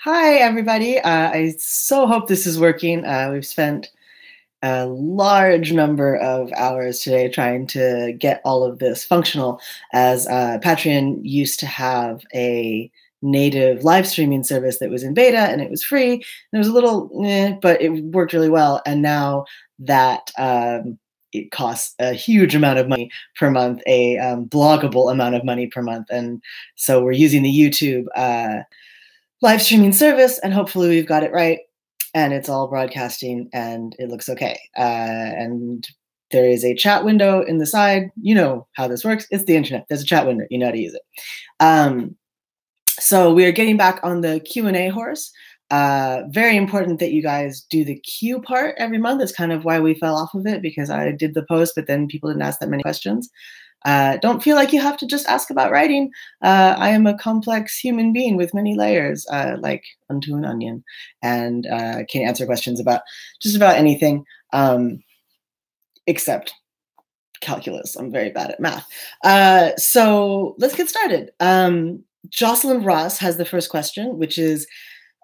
Hi, everybody. I so hope this is working. We've spent a large number of hours today trying to get all of this functional, as Patreon used to have a native live streaming service that was in beta and it was free. And it was a little, but it worked really well. And now that it costs a huge amount of money per month, a bloggable amount of money per month. And so we're using the YouTube live streaming service, and hopefully we've got it right and it's all broadcasting and it looks okay. And there is a chat window in the side. You know how this works. It's the internet. There's a chat window. You know how to use it. So we are getting back on the Q&A horse. Very important that you guys do the Q part every month. That's kind of why we fell off of it, because I did the post, but then people didn't ask that many questions. Don't feel like you have to just ask about writing. I am a complex human being with many layers, like unto an onion, and can answer questions about just about anything, except calculus. I'm very bad at math. So let's get started. Jocelyn Ross has the first question, which is,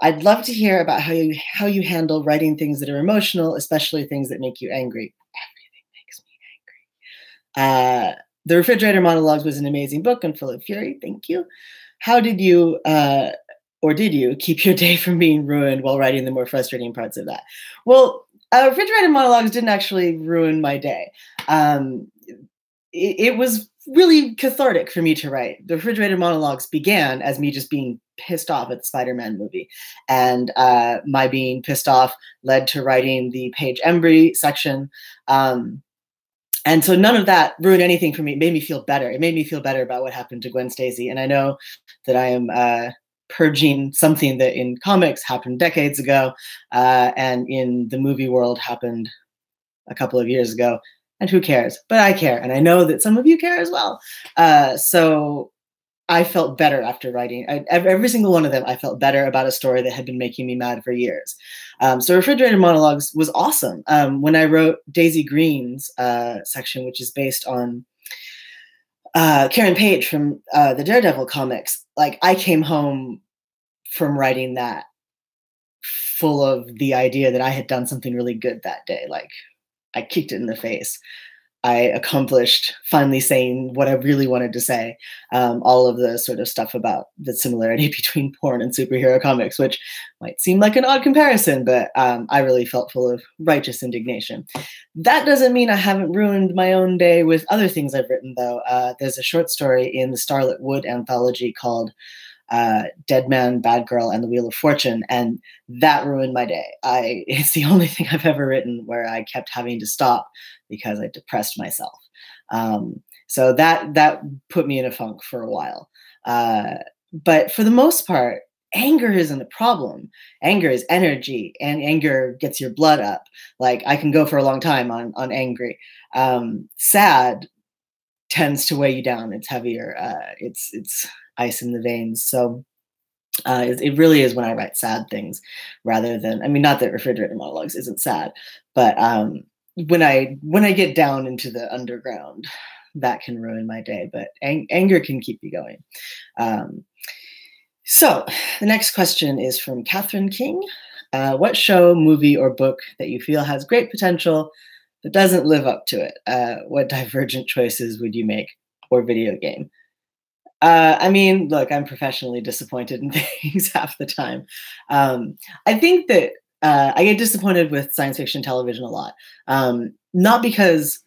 I'd love to hear about how you handle writing things that are emotional, especially things that make you angry. Everything makes me angry. The Refrigerator Monologues was an amazing book and full of fury. Thank you. How did you, or did you, keep your day from being ruined while writing the more frustrating parts of that? Well, Refrigerator Monologues didn't actually ruin my day. It was really cathartic for me to write. The Refrigerator Monologues began as me just being pissed off at the Spider-Man movie. And my being pissed off led to writing the Paige Embry section. And so none of that ruined anything for me. It made me feel better. It made me feel better about what happened to Gwen Stacy. And I know that I am purging something that in comics happened decades ago, and in the movie world happened a couple of years ago. And who cares? But I care. And I know that some of you care as well. So I felt better after writing. Every single one of them, I felt better about a story that had been making me mad for years. So Refrigerator Monologues was awesome. When I wrote Daisy Green's section, which is based on Karen Page from the Daredevil comics, like I came home from writing that full of the idea that I had done something really good that day. Like I kicked it in the face. I accomplished finally saying what I really wanted to say. All of the sort of stuff about the similarity between porn and superhero comics, which might seem like an odd comparison, but I really felt full of righteous indignation. That doesn't mean I haven't ruined my own day with other things I've written, though. There's a short story in the Starlit Wood anthology called Dead Man, Bad Girl, and the Wheel of Fortune, and that ruined my day. It's the only thing I've ever written where I kept having to stop because I depressed myself. So that put me in a funk for a while. But for the most part, anger isn't a problem. Anger is energy, and anger gets your blood up. Like I can go for a long time on angry. Sad tends to weigh you down. It's heavier. It's ice in the veins. So it really is when I write sad things rather than, I mean, not that Refrigerator Monologues isn't sad, but when I get down into the underground, that can ruin my day, but anger can keep you going. So the next question is from Catherine King. What show, movie, or book that you feel has great potential but doesn't live up to it? What divergent choices would you make? Or video game? I mean, look, I'm professionally disappointed in things half the time. I think that I get disappointed with science fiction television a lot. Not because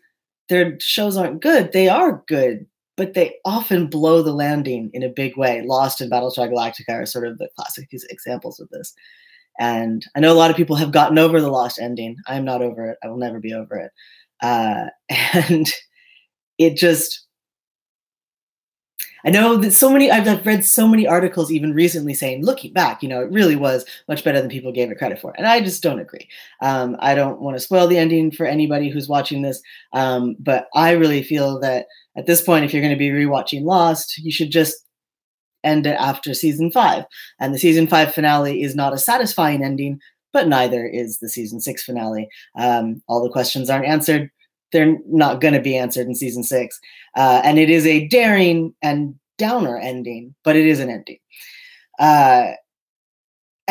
their shows aren't good. They are good, but they often blow the landing in a big way. Lost and Battlestar Galactica are sort of the classic examples of this. And I know a lot of people have gotten over the Lost ending. I'm not over it. I will never be over it. And it just... I know that I've read so many articles even recently saying, looking back, it really was much better than people gave it credit for. And I just don't agree. I don't want to spoil the ending for anybody who's watching this. But I really feel that at this point, if you're going to be rewatching Lost, you should just end it after season 5. And the season 5 finale is not a satisfying ending, but neither is the season 6 finale. All the questions aren't answered. They're not going to be answered in season 6. And it is a daring and downer ending, but it is an ending.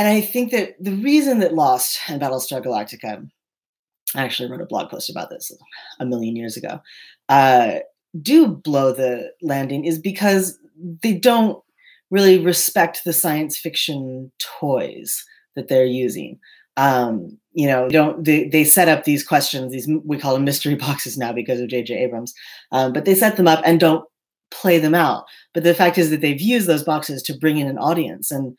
And I think that the reason that Lost and Battlestar Galactica, I actually wrote a blog post about this a million years ago, do blow the landing is because they don't really respect the science fiction toys that they're using. You know, they set up these questions, these, we call them mystery boxes now because of J.J. Abrams, but they set them up and don't play them out. But the fact is that they've used those boxes to bring in an audience. And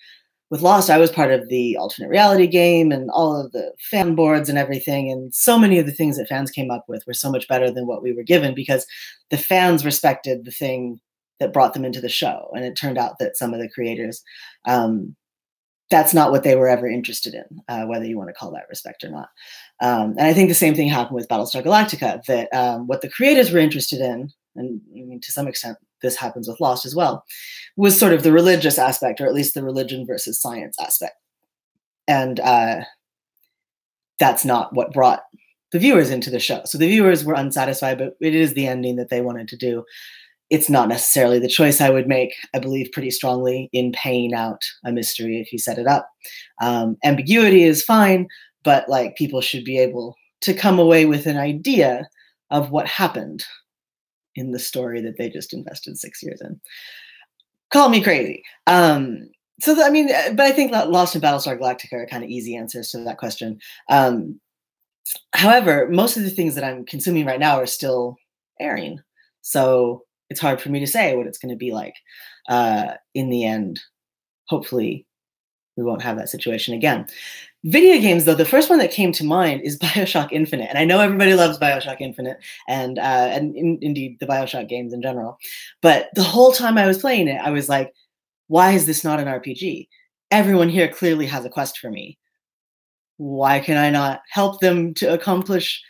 with Lost, I was part of the alternate reality game and all of the fan boards and everything. And so many of the things that fans came up with were so much better than what we were given because the fans respected the thing that brought them into the show. And it turned out that some of the creators, that's not what they were ever interested in, whether you want to call that respect or not. And I think the same thing happened with Battlestar Galactica, that what the creators were interested in, and I mean, to some extent, this happens with Lost as well, was sort of the religious aspect, or at least the religion versus science aspect. And that's not what brought the viewers into the show. So the viewers were unsatisfied, but it is the ending that they wanted to do. It's not necessarily the choice I would make. I believe pretty strongly in paying out a mystery if you set it up. Ambiguity is fine, but like people should be able to come away with an idea of what happened in the story that they just invested 6 years in. Call me crazy. I mean, but I think Lost and Battlestar Galactica are kind of easy answers to that question. However, most of the things that I'm consuming right now are still airing. So it's hard for me to say what it's going to be like in the end. Hopefully, we won't have that situation again. Video games, though, the first one that came to mind is BioShock Infinite. And I know everybody loves BioShock Infinite and indeed the BioShock games in general. But the whole time I was playing it, I was like, why is this not an RPG? Everyone here clearly has a quest for me. Why can I not help them to accomplish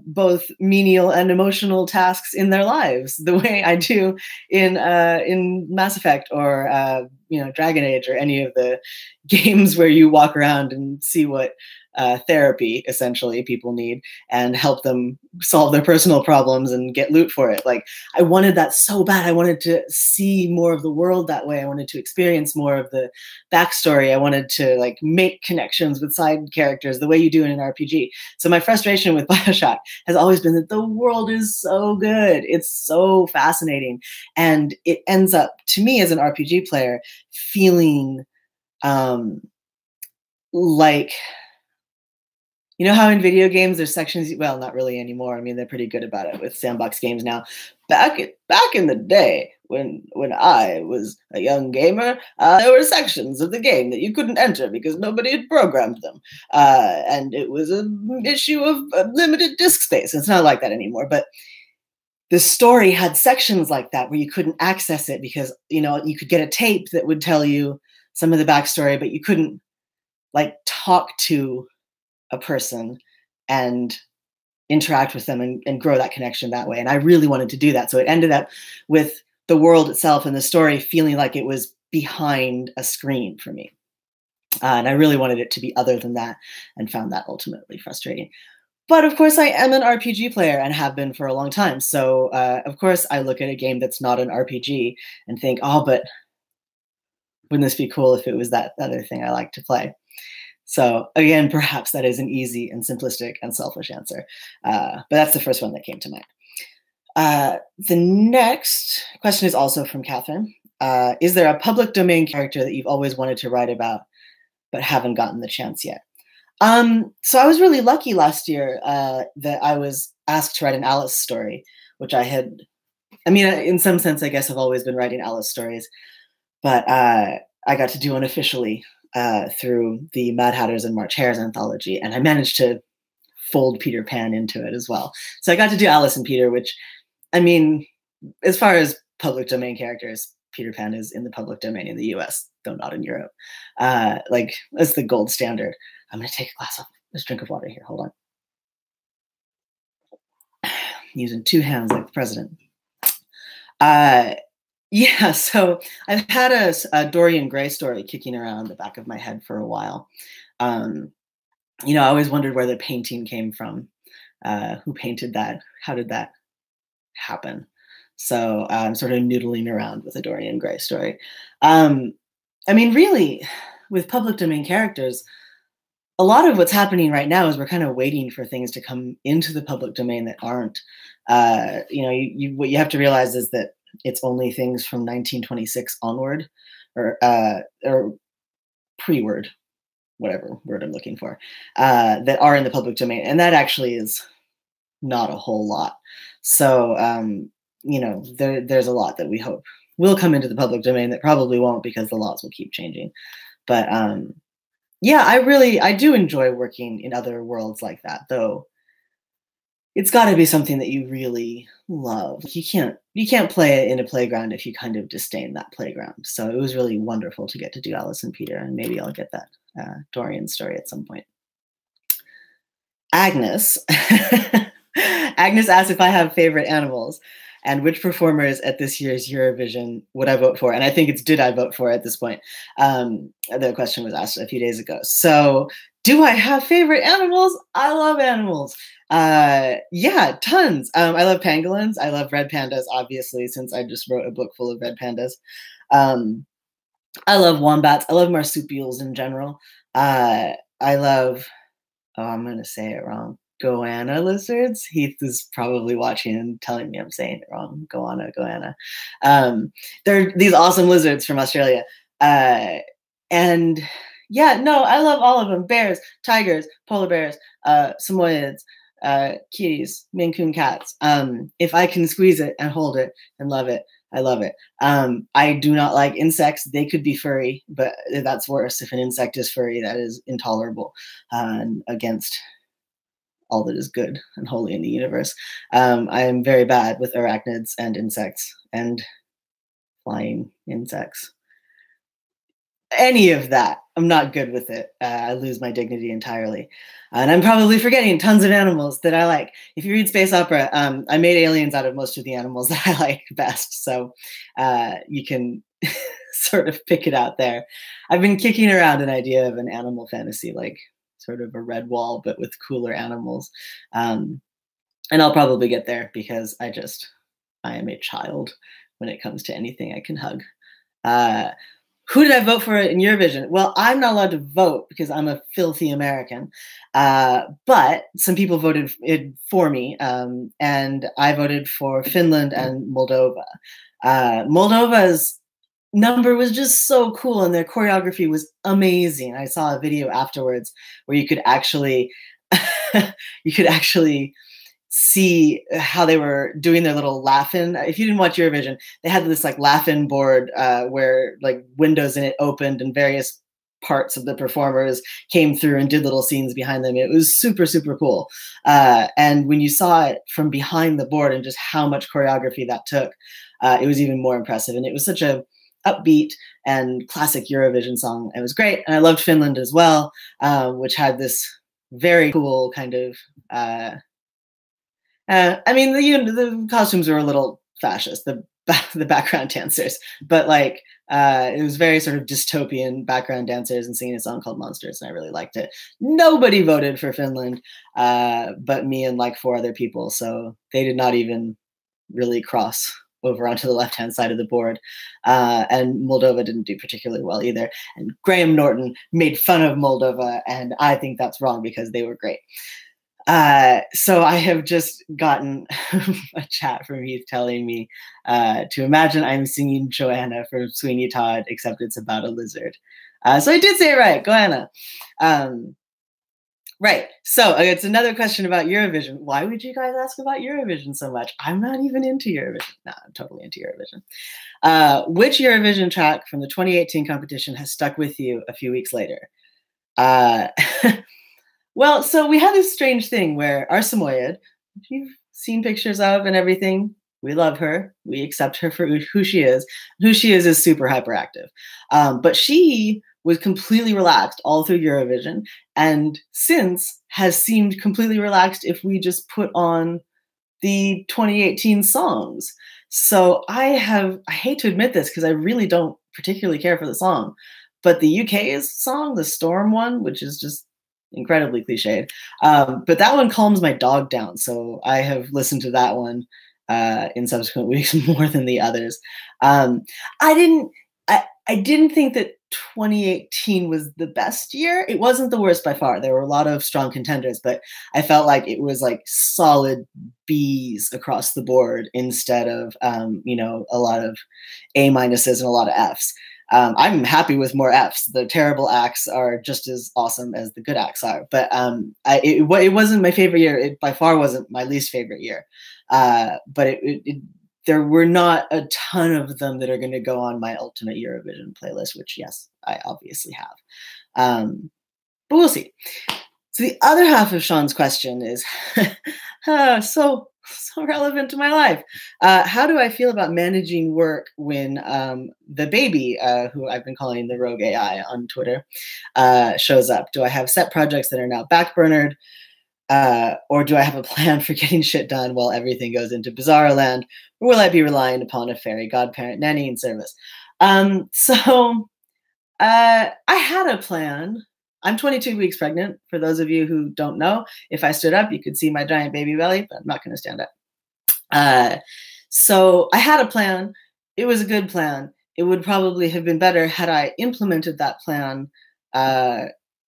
both menial and emotional tasks in their lives the way I do in Mass Effect or Dragon Age or any of the games where you walk around and see what therapy essentially people need and help them solve their personal problems and get loot for it. Like I wanted that so bad. I wanted to see more of the world that way. I wanted to experience more of the backstory. I wanted to like make connections with side characters the way you do in an RPG. So my frustration with BioShock has always been that the world is so good. It's so fascinating. And it ends up, to me as an RPG player, feeling like, you know how in video games there's sections, well, not really anymore. I mean, they're pretty good about it with sandbox games now. Back in the day when I was a young gamer, there were sections of the game that you couldn't enter because nobody had programmed them. And it was an issue of limited disk space. It's not like that anymore. But the story had sections like that where you couldn't access it because, you could get a tape that would tell you some of the backstory, but you couldn't like talk to a person and interact with them and grow that connection that way. And I really wanted to do that. So it ended up with the world itself and the story feeling like it was behind a screen for me. And I really wanted it to be other than that and found that ultimately frustrating. But of course, I am an RPG player and have been for a long time. So of course, I look at a game that's not an RPG and think, oh, but wouldn't this be cool if it was that other thing I like to play? So again, perhaps that is an easy and simplistic and selfish answer. But that's the first one that came to mind. The next question is also from Catherine. Is there a public domain character that you've always wanted to write about but haven't gotten the chance yet? So I was really lucky last year that I was asked to write an Alice story, which in some sense, I guess I've always been writing Alice stories, but I got to do one officially through the Mad Hatters and March Hares anthology, and I managed to fold Peter Pan into it as well. So I got to do Alice and Peter, which, as far as public domain characters, Peter Pan is in the public domain in the US, though not in Europe. That's the gold standard. I'm going to take a glass of this drink of water here. Hold on. Using two hands like the president. Yeah, so I've had a Dorian Gray story kicking around the back of my head for a while. I always wondered where the painting came from. Who painted that? How did that happen? So I'm sort of noodling around with a Dorian Gray story. Really, with public domain characters, a lot of what's happening right now is we're kind of waiting for things to come into the public domain that aren't. What you have to realize is that it's only things from 1926 onward, or pre-word, whatever word I'm looking for, that are in the public domain, and that actually is not a whole lot. So there's a lot that we hope will come into the public domain that probably won't, because the laws will keep changing. But yeah, I do enjoy working in other worlds like that, though. It's got to be something that you really love. You can't play it in a playground if you kind of disdain that playground. So it was really wonderful to get to do Alice and Peter, and maybe I'll get that Dorian story at some point. Agnes. Agnes asked if I have favorite animals and which performers at this year's Eurovision would I vote for? And I think it's did I vote for at this point. The question was asked a few days ago. So do I have favorite animals? I love animals. Yeah, tons. I love pangolins. I love red pandas, obviously, since I just wrote a book full of red pandas. I love wombats. I love marsupials in general. I love, I'm going to say it wrong, goanna lizards. Heath is probably watching and telling me I'm saying it wrong. Goanna. They're these awesome lizards from Australia. And yeah, no, I love all of them. Bears, tigers, polar bears, Samoyeds, kitties, Maine Coon cats. If I can squeeze it and hold it and love it, I love it. I do not like insects. They could be furry, but that's worse. If an insect is furry, that is intolerable against all that is good and holy in the universe. I am very bad with arachnids and insects and flying insects. Any of that, I'm not good with it. I lose my dignity entirely. And I'm probably forgetting tons of animals that I like. If you read space opera, I made aliens out of most of the animals that I like best. So you can sort of pick it out there. I've been kicking around an idea of an animal fantasy, like sort of a Redwall, but with cooler animals. And I'll probably get there because I am a child when it comes to anything I can hug. Who did I vote for in Eurovision? Well, I'm not allowed to vote because I'm a filthy American. But some people voted for me, and I voted for Finland and Moldova. Moldova's number was just so cool, and their choreography was amazing. I saw a video afterwards where you could actually see how they were doing their little laugh-in. If you didn't watch Eurovision, they had this like laugh-in board where like windows in it opened and various parts of the performers came through and did little scenes behind them. It was super, super cool. And when you saw it from behind the board and just how much choreography that took, it was even more impressive. And it was such a upbeat and classic Eurovision song. It was great. And I loved Finland as well, which had this very cool kind of I mean, the costumes were a little fascist, the background dancers, but like it was very sort of dystopian background dancers and singing a song called Monsters, and I really liked it. Nobody voted for Finland but me and like 4 other people, so they did not even really cross over onto the left-hand side of the board. And Moldova didn't do particularly well either. And Graham Norton made fun of Moldova, and I think that's wrong because they were great. So I have just gotten a chat from Heath telling me to imagine I'm singing Joanna from Sweeney Todd, except it's about a lizard. So I did say it right, Joanna. Right. So it's another question about Eurovision. Why would you guys ask about Eurovision so much? I'm not even into Eurovision. No, I'm totally into Eurovision. Which Eurovision track from the 2018 competition has stuck with you a few weeks later? Well, so we have this strange thing where our Samoyed, which you've seen pictures of and everything, we love her. We accept her for who she is. Who she is super hyperactive. But she was completely relaxed all through Eurovision, and since has seemed completely relaxed if we just put on the 2018 songs. So I hate to admit this because I really don't particularly care for the song, but the UK's song, the Storm one, which is just incredibly cliched. But that one calms my dog down. So I have listened to that one in subsequent weeks more than the others. I didn't think that 2018 was the best year. It wasn't the worst by far. There were a lot of strong contenders, but I felt like it was like solid B's across the board instead of, a lot of A minuses and a lot of F's. I'm happy with more F's. The terrible acts are just as awesome as the good acts are. But it wasn't my favorite year. It by far wasn't my least favorite year. But there were not a ton of them that are going to go on my ultimate Eurovision playlist, which, yes, I obviously have. But we'll see. So the other half of Sean's question is so relevant to my life. How do I feel about managing work when the baby, who I've been calling the Rogue AI on Twitter, shows up? Do I have set projects that are now backburnered? Or do I have a plan for getting shit done while everything goes into Bizarro land? Or will I be relying upon a fairy godparent nannying service? So I had a plan. I'm 22 weeks pregnant. For those of you who don't know, if I stood up, you could see my giant baby belly, but I'm not going to stand up. So I had a plan. It was a good plan. It would probably have been better had I implemented that plan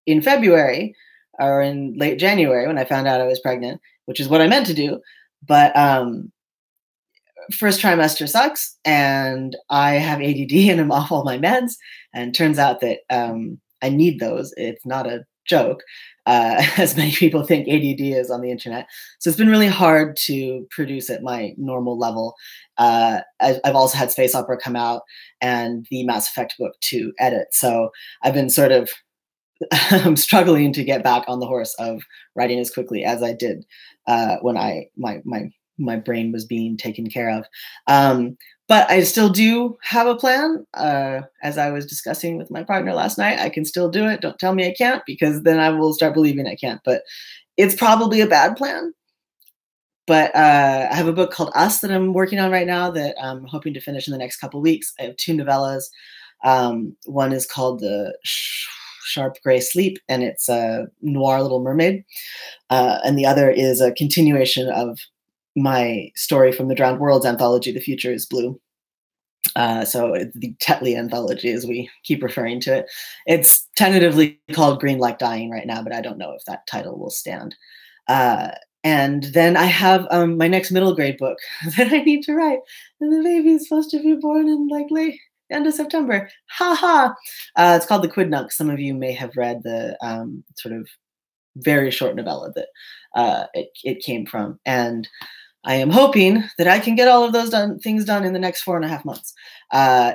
in February or in late January when I found out I was pregnant, which is what I meant to do. But first trimester sucks, and I have ADD and I'm off all my meds. And it turns out that I need those. It's not a joke, as many people think ADD is on the internet. So it's been really hard to produce at my normal level. I've also had Space Opera come out and the Mass Effect book to edit. So I've been sort of I'm struggling to get back on the horse of writing as quickly as I did when my brain was being taken care of. But I still do have a plan. As I was discussing with my partner last night, I can still do it. Don't tell me I can't, because then I will start believing I can't. But it's probably a bad plan. But I have a book called Us that I'm working on right now that I'm hoping to finish in the next couple of weeks. I have 2 novellas. One is called The Sharp Gray Sleep, and it's a noir Little Mermaid. And the other is a continuation of my story from the Drowned Worlds anthology, The Future is Blue. So it's the Tetley anthology, as we keep referring to it. It's tentatively called Green Like Dying right now, but I don't know if that title will stand. And then I have my next middle grade book that I need to write. And the baby is supposed to be born in like late end of September. Ha ha. It's called The Quidnunc. Some of you may have read the sort of very short novella that it came from. And I am hoping that I can get all of those things done in the next 4.5 months.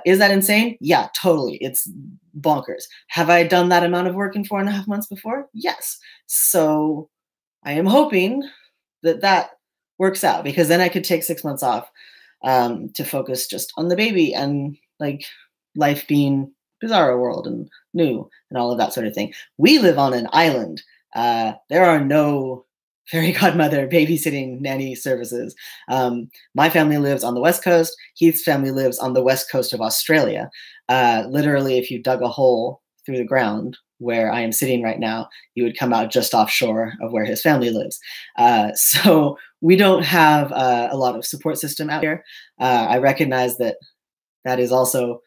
Is that insane? Yeah, totally. It's bonkers. Have I done that amount of work in 4.5 months before? Yes. So I am hoping that that works out, because then I could take 6 months off to focus just on the baby and like life being Bizarro World and new and all of that sort of thing. We live on an island. There are no fairy godmother babysitting nanny services. My family lives on the West Coast. Heath's family lives on the West Coast of Australia. Literally, if you dug a hole through the ground where I am sitting right now, you would come out just offshore of where his family lives. So we don't have a lot of support system out here. I recognize that that is also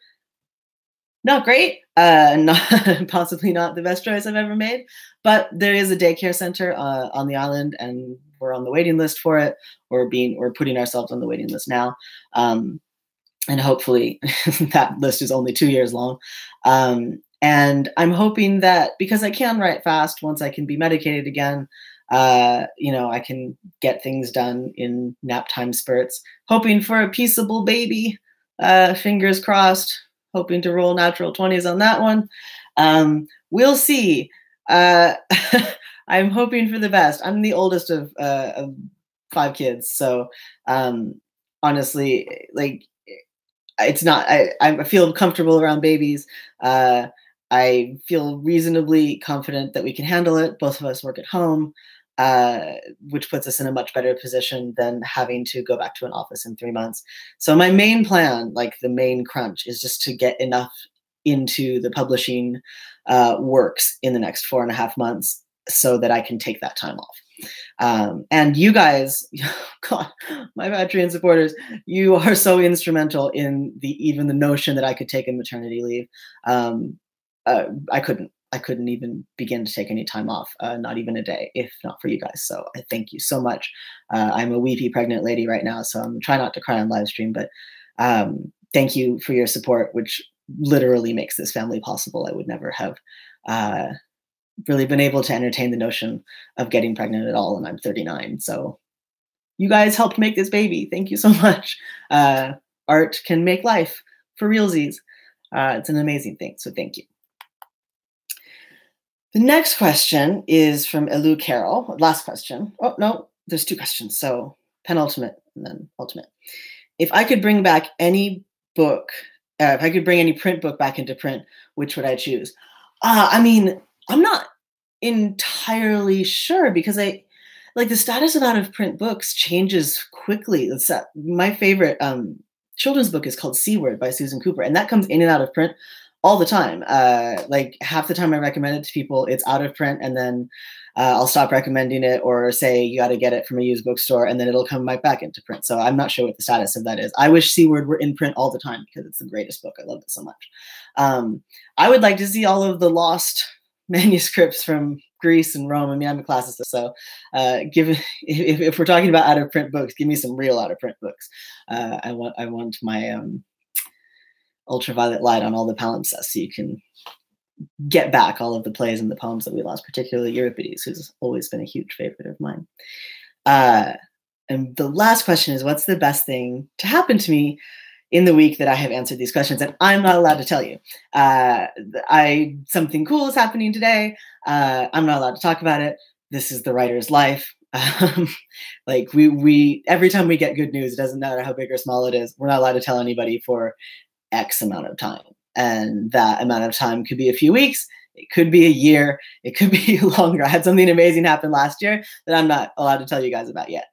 not great, possibly not the best choice I've ever made, but there is a daycare center on the island, and we're on the waiting list for it. We're putting ourselves on the waiting list now. And hopefully that list is only 2 years long. And I'm hoping that because I can write fast, once I can be medicated again, I can get things done in nap time spurts, hoping for a peaceable baby, fingers crossed, hoping to roll natural 20s on that one. We'll see. I'm hoping for the best. I'm the oldest of 5 kids. So honestly, like, it's not, I feel comfortable around babies. I feel reasonably confident that we can handle it. Both of us work at home, which puts us in a much better position than having to go back to an office in 3 months. So my main plan, like the main crunch, is just to get enough into the publishing works in the next 4.5 months so that I can take that time off. And you guys, God, my Patreon supporters, you are so instrumental in even the notion that I could take a maternity leave. I couldn't even begin to take any time off, not even a day, if not for you guys. So I thank you so much. I'm a weepy pregnant lady right now, so I'm trying not to cry on live stream, but thank you for your support, which literally makes this family possible. I would never have really been able to entertain the notion of getting pregnant at all, and I'm 39. So you guys helped make this baby. Thank you so much. Art can make life for realsies. It's an amazing thing. So thank you. The next question is from Elu Carroll. Last question. Oh, no, there's 2 questions. So penultimate and then ultimate. If I could bring back any book, if I could bring any print book back into print, which would I choose? I mean, I'm not entirely sure because like the status of out of print books changes quickly. My favorite children's book is called C Word by Susan Cooper, and that comes in and out of print all the time. Like half the time I recommend it to people, it's out of print, and then I'll stop recommending it or say you got to get it from a used bookstore, and then it'll come right back into print. So I'm not sure what the status of that is. I wish C Word were in print all the time because it's the greatest book. I love it so much. I would like to see all of the lost manuscripts from Greece and Rome. I mean, I'm a classicist, so if we're talking about out of print books, give me some real out of print books. I want my ultraviolet light on all the palimpsests so you can get back all of the plays and the poems that we lost, particularly Euripides, who's always been a huge favorite of mine. And the last question is, what's the best thing to happen to me in the week that I have answered these questions? And I'm not allowed to tell you. Something cool is happening today. I'm not allowed to talk about it. This is the writer's life. Like we every time we get good news, it doesn't matter how big or small it is, we're not allowed to tell anybody for X amount of time. And that amount of time could be a few weeks. It could be a year. It could be longer. I had something amazing happen last year that I'm not allowed to tell you guys about yet.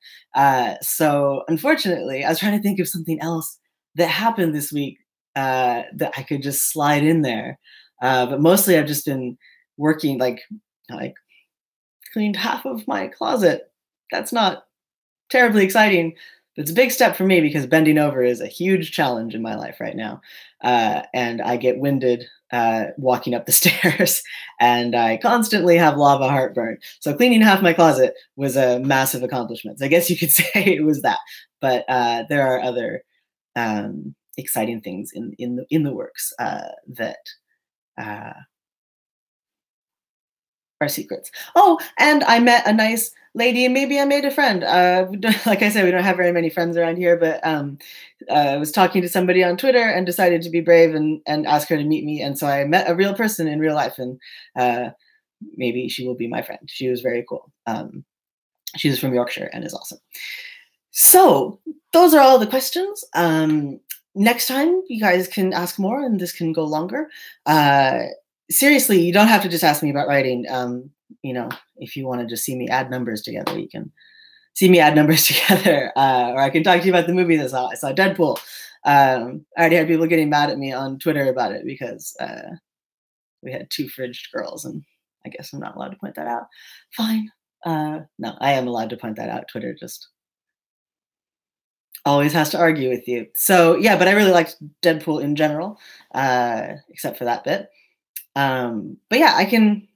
So unfortunately, I was trying to think of something else that happened this week that I could just slide in there. But mostly I've just been working, like cleaned half of my closet. That's not terribly exciting. But it's a big step for me because bending over is a huge challenge in my life right now. And I get winded walking up the stairs, and I constantly have lava heartburn. So cleaning half my closet was a massive accomplishment. So I guess you could say it was that. But there are other exciting things in the works that are secrets. Oh, and I met a nice lady, and maybe I made a friend. Like I said, we don't have very many friends around here, but I was talking to somebody on Twitter and decided to be brave and ask her to meet me. And so I met a real person in real life, and maybe she will be my friend. She was very cool. She's from Yorkshire and is awesome. So those are all the questions. Next time you guys can ask more, and this can go longer. Seriously, you don't have to just ask me about writing. If you want to just see me add numbers together, you can see me add numbers together. Or I can talk to you about the movie that I saw Deadpool. I already had people getting mad at me on Twitter about it because we had 2 fridged girls, and I guess I'm not allowed to point that out. Fine. No, I am allowed to point that out. Twitter just always has to argue with you. So yeah, but I really liked Deadpool in general, except for that bit. But yeah,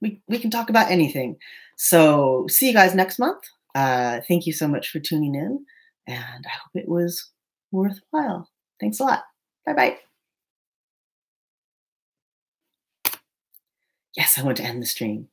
we can talk about anything. So see you guys next month. Thank you so much for tuning in, and I hope it was worthwhile. Thanks a lot. Bye-bye. Yes, I want to end the stream.